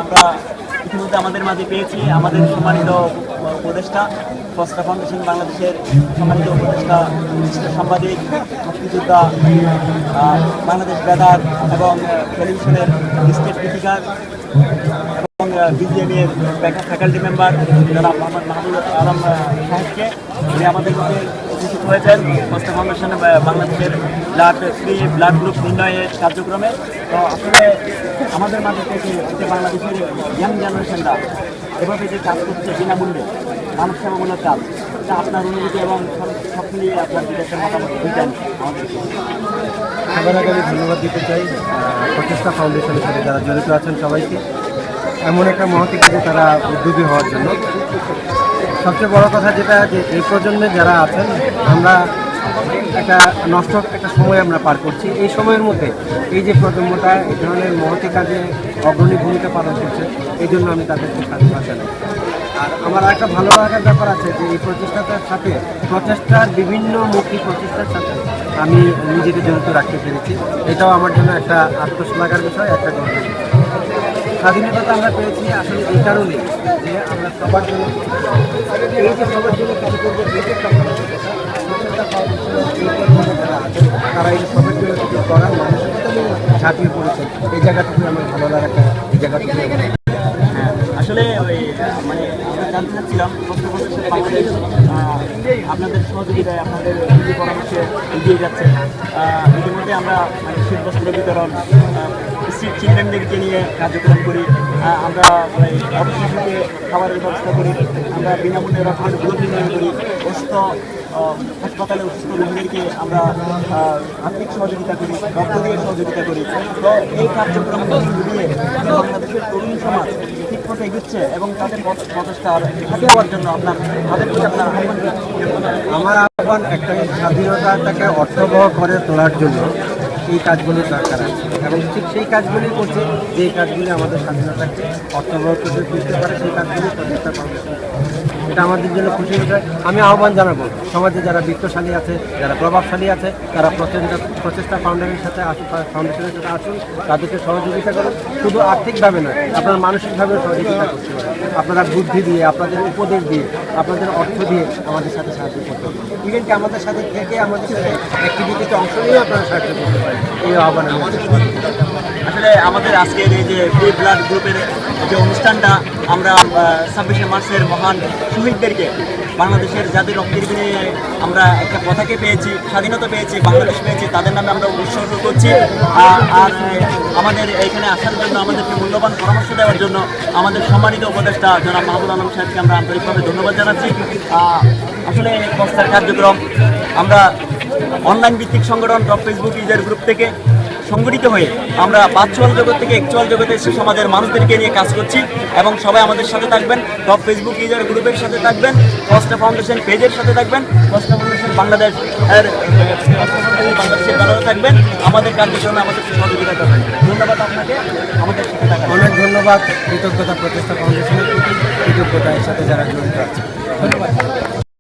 আমরা ইতিমধ্যে আমাদের মাঝে পেয়েছি আমাদের সম্মানিত উপদেষ্টা ফস্টা ফাউন্ডেশন বাংলাদেশের সম্মানিত উপদেষ্টা, বিশিষ্ট সাংবাদিক, মুক্তিযোদ্ধা, বাংলাদেশ বেতার এবং টেলিভিশনের স্টেট স্পিকার এবং বিজিএমের ফ্যাকাল্টি মেম্বার যারা মোহাম্মদ মাহবুব আলম সাহেবকে, উনি আমাদের মধ্যে উপস্থিত হয়েছেন ফস্টা ফাউন্ডেশন বাংলাদেশের ফ্রি ব্লাড গ্রুপ নির্ণয়ের কার্যক্রমে। তো আসলে আমাদের মাঝে থেকে যে বাংলাদেশের ইয়াং জেনারেশনরা এভাবে যে কাজ করছে বিনামূল্যে মানব সেবামূলক কাজ, এটা আপনার অনুভূতি এবং সব মিলিয়ে আপনার যদি একটা মতামত দিতেন আমাদেরকে। সবার আগে আমি ধন্যবাদ দিতে চাই প্রচেষ্টা ফাউন্ডেশনের সাথে যারা জড়িত আছেন সবাইকে, এমন একটা মহতি কাজে তারা উদ্যোগী হওয়ার জন্য। সবচেয়ে বড় কথা যেটা যে এই প্রজন্মে যারা আছেন, আমরা একটা সময় আমরা পার করছি। এই সময়ের মধ্যে এই যে প্রজন্মটা এই ধরনের মহতি কাজে অগ্রণী ভূমিকা পালন করছে, এই জন্য আমি তাদেরকে সাধুবাদ জানাই। আর আমার একটা ভালো লাগার ব্যাপার আছে যে এই প্রচেষ্টাটার সাথে বিভিন্নমুখী প্রচেষ্টার সাথে আমি নিজেকে জড়িত রাখতে পেরেছি। এটাও আমার জন্য একটা আত্মশ্লাঘার বিষয়, একটা গর্বের বিষয়। স্বাধীনতা আমরা পেয়েছি আসলে এই কারণে যে আমরা সবার জন্য কিছু করবো, তারা এই সবার জন্য কিছু করার মানসিকতা নিয়ে ঝাঁপিয়ে পড়েছে। এই জায়গাটুকু আমার ভালো লাগাটা, এই জায়গাটুকু আসলে মানে আমরা জানতে চাচ্ছিলাম বাংলাদেশ আপনাদের সহযোগিতায় আপনাদের পরামর্শে এগিয়ে যাচ্ছে। ইতিমধ্যে আমরা মানে শীতবস্ত্র বিতরণ, স্ট্রিট চিলড্রেনদেরকে নিয়ে কার্যক্রম করি, আমরা অফিসে খাবারের ব্যবস্থা করি, আমরা বিনামূল্যে রক্তের গ্রুপ নির্ণয় করি, অসুস্থ হাসপাতালে অসুস্থ রোগীদেরকে আমরা আর্থিক সহযোগিতা করি, রক্ত দিয়ে সহযোগিতা করি। তো এই কার্যক্রমগুলো দিয়ে বাংলাদেশের তরুণ সমাজ ঠিক পথে এগোচ্ছে এবং তাদের প্রচেষ্টা হাতে হওয়ার জন্য আপনার আমার আহ্বান একটাই, স্বাধীনতাটাকে অর্থবহ করে তোলার জন্য এই কাজগুলোর দরকার আছে এবং ঠিক সেই কাজগুলি করছে যে কাজগুলি আমাদের স্বাধীনতাকে অর্থবহ করে তুলতে পারে, সেই কাজগুলি প্রচেষ্টা ফাউন্ডেশন। এটা আমাদের জন্য খুশি বিষয়। আমি আহ্বান জানাবো সমাজে যারা বিত্তশালী আছে, যারা প্রভাবশালী আছে, তারা প্রচেষ্টা ফাউন্ডেশনের সাথে আসুন, তাদেরকে সহযোগিতা করুন। শুধু আর্থিকভাবে নয়, আপনারা মানসিকভাবেও সহযোগিতা করতে পারেন। আপনারা বুদ্ধি দিয়ে, আপনাদের উপদেশ দিয়ে, আপনাদের অর্থ দিয়ে আমাদের সাথে সাহায্য করতে পারেন। ইভেন কি আমাদের সাথে থেকে আমাদের সাথে অ্যাক্টিভিটিতে অংশ নিয়ে আপনারা সাহায্য করতে পারেন। এই আহ্বান আসলে আমাদের আজকের এই যে ফ্রি ব্লাড গ্রুপের যে অনুষ্ঠানটা, আমরা 26শে মার্চের মহান শহীদদেরকে, বাংলাদেশের যাদের রক্তের বিনিময়ে আমরা একটা পতাকা পেয়েছি, স্বাধীনতা পেয়েছি, বাংলাদেশ পেয়েছি, তাদের নামে আমরা উৎসর্গ করছি। আর আমাদের এখানে আসার জন্য, আমাদেরকে মূল্যবান পরামর্শ দেওয়ার জন্য আমাদের সম্মানিত উপদেষ্টা জনাব মাহবুব আলম সাহেবকে আমরা আন্তরিকভাবে ধন্যবাদ জানাচ্ছি। আসলে এই প্রস্তার কার্যক্রম আমরা অনলাইন ভিত্তিক সংগঠন টপ ফেসবুক ইউজার গ্রুপ থেকে সংগঠিত হয়ে আমরা ভার্চুয়াল জগৎ থেকে অ্যাকচুয়াল জগতে এসে সমাজের মানুষদেরকে নিয়ে কাজ করছি এবং সবাই আমাদের সাথে থাকবেন। টপ ফেসবুক ইউজার গ্রুপের সাথে থাকবেন, ফস্টা ফাউন্ডেশন পেজের সাথে থাকবেন, ফস্টা ফাউন্ডেশন বাংলাদেশের ব্যানারে থাকবেন, আমাদের কার্যক্রমে আমাদের সহযোগিতা করবেন। ধন্যবাদ আপনাকে আমাদের সাথে থাকার। অনেক ধন্যবাদ, কৃতজ্ঞতা প্রচেষ্টা ফাউন্ডেশনের প্রতি, কৃতজ্ঞতা এর সাথে যারা জড়িত আছে। ধন্যবাদ।